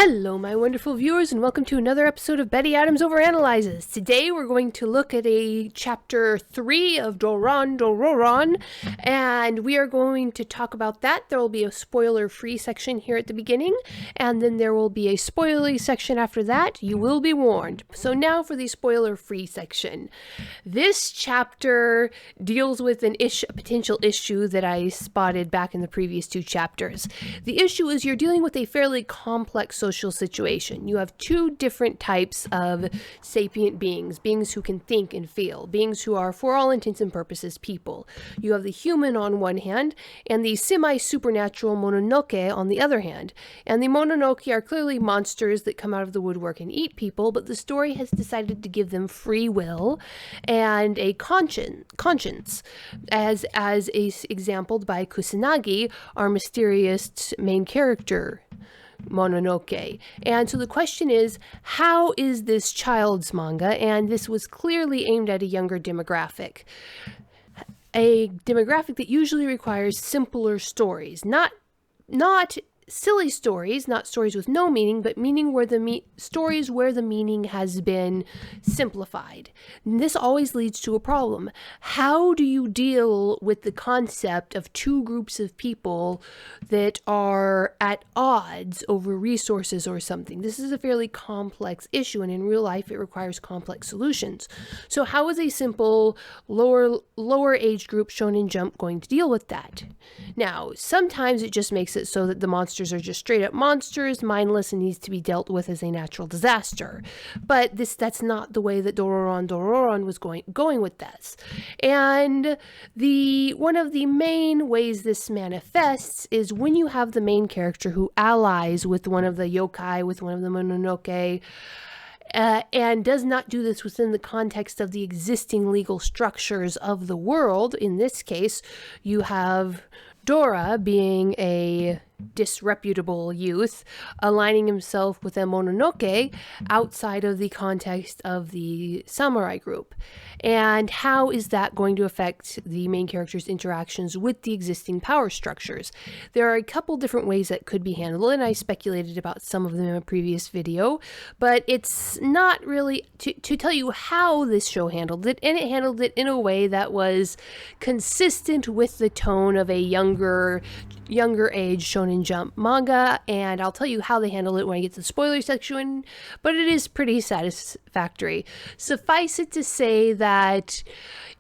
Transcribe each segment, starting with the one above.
Hello, my wonderful viewers, and welcome to another episode of Betty Adams Overanalyzes. Today, we're going to look at chapter 3 of Doron Dororon, and we are going to talk about that. There will be a spoiler-free section here at the beginning, and then there will be a spoilery section after that. You will be warned. So now for the spoiler-free section. This chapter deals with a potential issue that I spotted back in the previous two chapters. The issue is you're dealing with a fairly complex social situation. You have two different types of sapient beings who can think and feel, beings who are, for all intents and purposes, people. You have the human on one hand, and the semi-supernatural Mononoke on the other hand. And the Mononoke are clearly monsters that come out of the woodwork and eat people, but the story has decided to give them free will and a conscience, as exampled by Kusanagi, our mysterious main character, Mononoke. And so the question is, how is this child's manga? And this was clearly aimed at a younger demographic. A demographic that usually requires simpler stories, not silly stories, not stories with no meaning, but meaning where stories where the meaning has been simplified. And this always leads to a problem. How do you deal with the concept of two groups of people that are at odds over resources or something? This is a fairly complex issue, and in real life it requires complex solutions. So how is a simple lower age group Shonen Jump going to deal with that? Now, sometimes it just makes it so that the monsters are just straight up monsters, mindless, and needs to be dealt with as a natural disaster. But that's not the way that Doron Dororon was going with this. And one of the main ways this manifests is when you have the main character who allies with one of the yokai, with one of the Mononoke, and does not do this within the context of the existing legal structures of the world. In this case, you have Dora, being a disreputable youth, aligning himself with a Mononoke outside of the context of the samurai group. And how is that going to affect the main character's interactions with the existing power structures? There are a couple different ways that could be handled, and I speculated about some of them in a previous video, but it's not really to tell you how this show handled it, and it handled it in a way that was consistent with the tone of a younger age Shonen Jump manga, and I'll tell you how they handle it when I get to the spoiler section, but it is pretty satisfactory. Suffice it to say that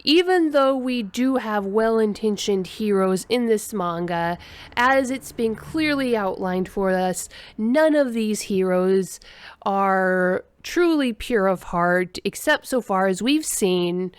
even though we do have well-intentioned heroes in this manga, as it's been clearly outlined for us, none of these heroes are truly pure of heart, except so far as we've seen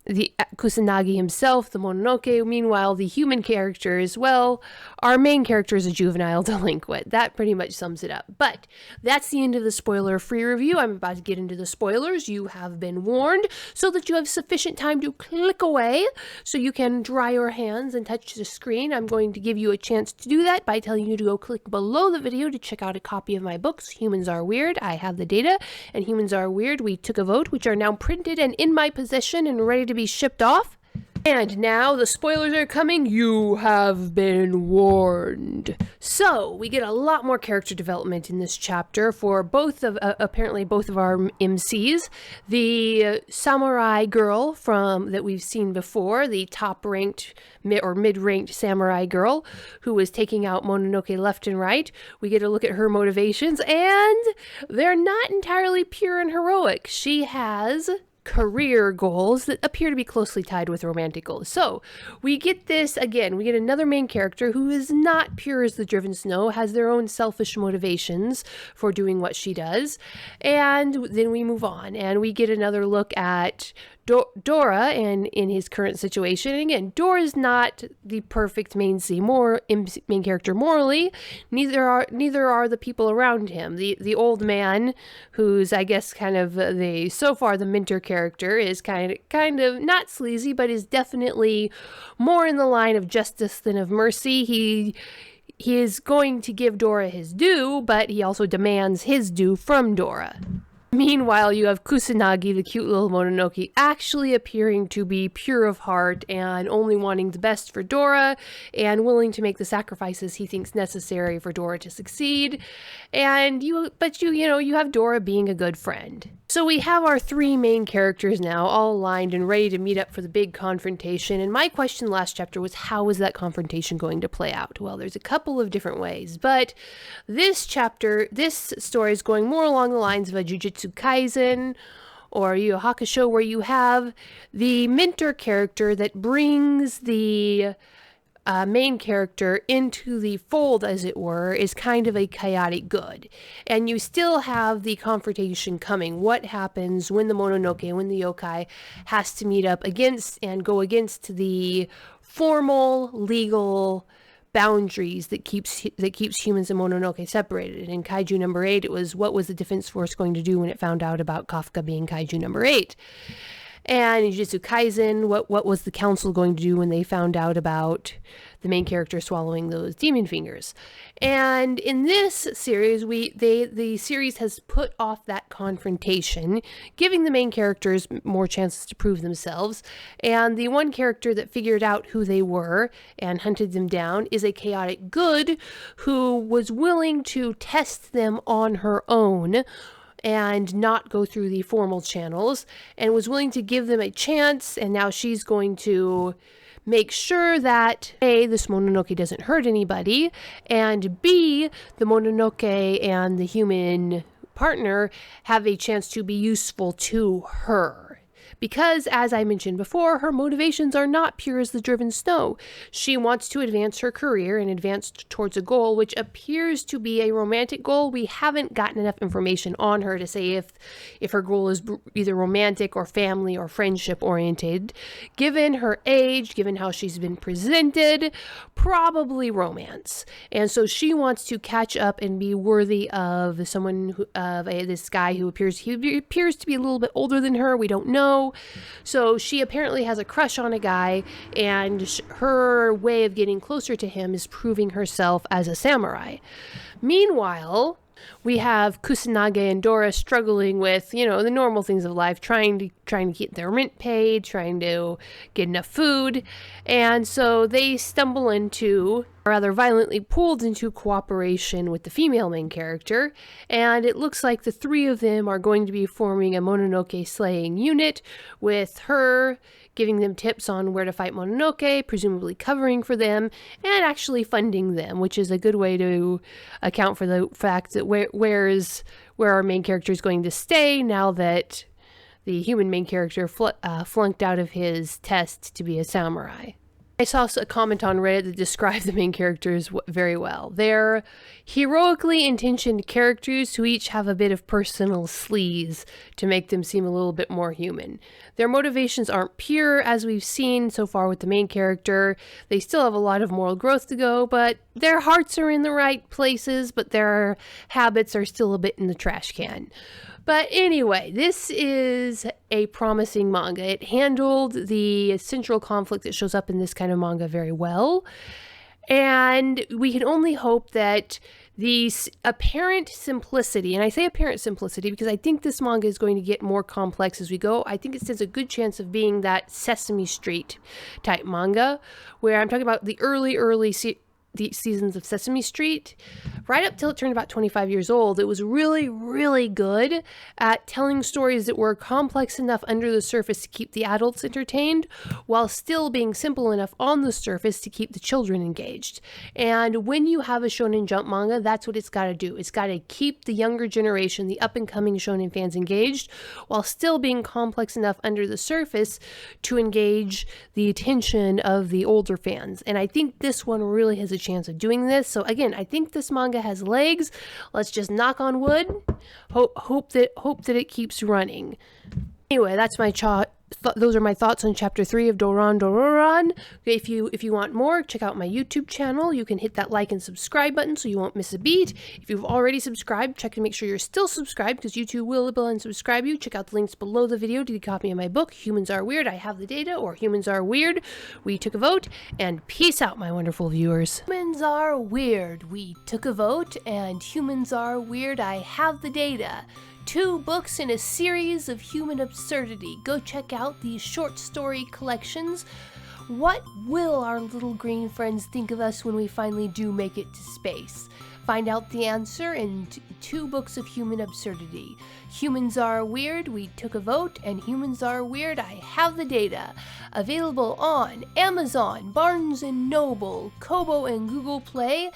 the Kusanagi himself, the Mononoke. Meanwhile, the human characters, well, our main character is a juvenile delinquent. That pretty much sums it up. But that's the end of the spoiler-free review. I'm about to get into the spoilers. You have been warned, so that you have sufficient time to click away so you can dry your hands and touch the screen. I'm going to give you a chance to do that by telling you to go click below the video to check out a copy of my books, Humans Are Weird. I have the data, and Humans Are Weird, we took a vote, which are now printed and in my possession and ready to be shipped off. And now the spoilers are coming. You have been warned. So we get a lot more character development in this chapter for apparently both of our MCs. The samurai girl that we've seen before, the top-ranked or mid-ranked samurai girl who is taking out Mononoke left and right. We get a look at her motivations, and they're not entirely pure and heroic. She has career goals that appear to be closely tied with romantic goals. So we get another main character who is not pure as the driven snow, has their own selfish motivations for doing what she does. And then we move on and we get another look at Dora and in his current situation. And again, Dora is not the perfect main character morally. Neither are the people around him. The old man, who's I guess kind of so far the mentor character, is kind of not sleazy, but is definitely more in the line of justice than of mercy. He is going to give Dora his due, but he also demands his due from Dora. Meanwhile, you have Kusanagi, the cute little Mononoke, actually appearing to be pure of heart and only wanting the best for Dora and willing to make the sacrifices he thinks necessary for Dora to succeed. And you have Dora being a good friend. So we have our three main characters now all aligned and ready to meet up for the big confrontation. And my question last chapter was, how is that confrontation going to play out? Well, there's a couple of different ways, but this story is going more along the lines of a Jujutsu Kaisen or Yu Yu Hakusho, where you have the mentor character that brings the main character into the fold, as it were, is kind of a chaotic good. And you still have the confrontation coming. What happens when the Mononoke, when the yokai has to meet up against and go against the formal legal boundaries that keeps humans and Mononoke separated. In Kaiju number 8, it was, what was the Defense Force going to do when it found out about Kafka being Kaiju number 8? And in Jujutsu Kaisen, what was the council going to do when they found out about the main character swallowing those demon fingers? And in this series, the series has put off that confrontation, giving the main characters more chances to prove themselves. And the one character that figured out who they were and hunted them down is a chaotic good who was willing to test them on her own and not go through the formal channels, and was willing to give them a chance. And now she's going to make sure that A, this Mononoke doesn't hurt anybody, and B, the Mononoke and the human partner have a chance to be useful to her. Because, as I mentioned before, her motivations are not pure as the driven snow. She wants to advance her career and advance towards a goal which appears to be a romantic goal. We haven't gotten enough information on her to say if her goal is either romantic or family or friendship oriented. Given her age, given how she's been presented, probably romance. And so she wants to catch up and be worthy of this guy who appears to be a little bit older than her. We don't know. So she apparently has a crush on a guy, and her way of getting closer to him is proving herself as a samurai. Meanwhile, we have Kusanagi and Dora struggling with, the normal things of life, trying to get their rent paid, trying to get enough food. And so they stumble into, or rather violently pulled into, cooperation with the female main character. And it looks like the three of them are going to be forming a Mononoke slaying unit, with her giving them tips on where to fight Mononoke, presumably covering for them, and actually funding them, which is a good way to account for the fact that where our main character is going to stay now that the human main character flunked out of his test to be a samurai. I saw a comment on Reddit that described the main characters very well. They're heroically intentioned characters who each have a bit of personal sleaze to make them seem a little bit more human. Their motivations aren't pure, as we've seen so far with the main character. They still have a lot of moral growth to go, but their hearts are in the right places, but their habits are still a bit in the trash can. But anyway, this is a promising manga. It handled the central conflict that shows up in this kind of manga very well. And we can only hope that the apparent simplicity, and I say apparent simplicity because I think this manga is going to get more complex as we go. I think it stands a good chance of being that Sesame Street type manga, where I'm talking about the early the seasons of Sesame Street, right up till it turned about 25 years old. It was really, really good at telling stories that were complex enough under the surface to keep the adults entertained, while still being simple enough on the surface to keep the children engaged. And when you have a Shonen Jump manga, that's what it's got to do. It's got to keep the younger generation, the up-and-coming shonen fans engaged, while still being complex enough under the surface to engage the attention of the older fans. And I think this one really has a chance of doing this. So again, I think this manga has legs. Let's just knock on wood. Hope that it keeps running. Anyway, that's my those are my thoughts on chapter 3 of Doron Dororon. If you want more, check out my YouTube channel. You can hit that like and subscribe button so you won't miss a beat. If you've already subscribed, check to make sure you're still subscribed, because YouTube will unsubscribe you. Check out the links below the video to get a copy of my book, Humans Are Weird, I Have the Data, or Humans Are Weird, We Took a Vote. And peace out, my wonderful viewers. Humans are weird, we took a vote, and humans are weird, I have the data. 2 books in a series of human absurdity. Go check out these short story collections. What will our little green friends think of us when we finally do make it to space? Find out the answer in 2 books of human absurdity. Humans Are Weird, we took a vote, and Humans Are Weird, I have the data. Available on Amazon, Barnes & Noble, Kobo, and Google Play.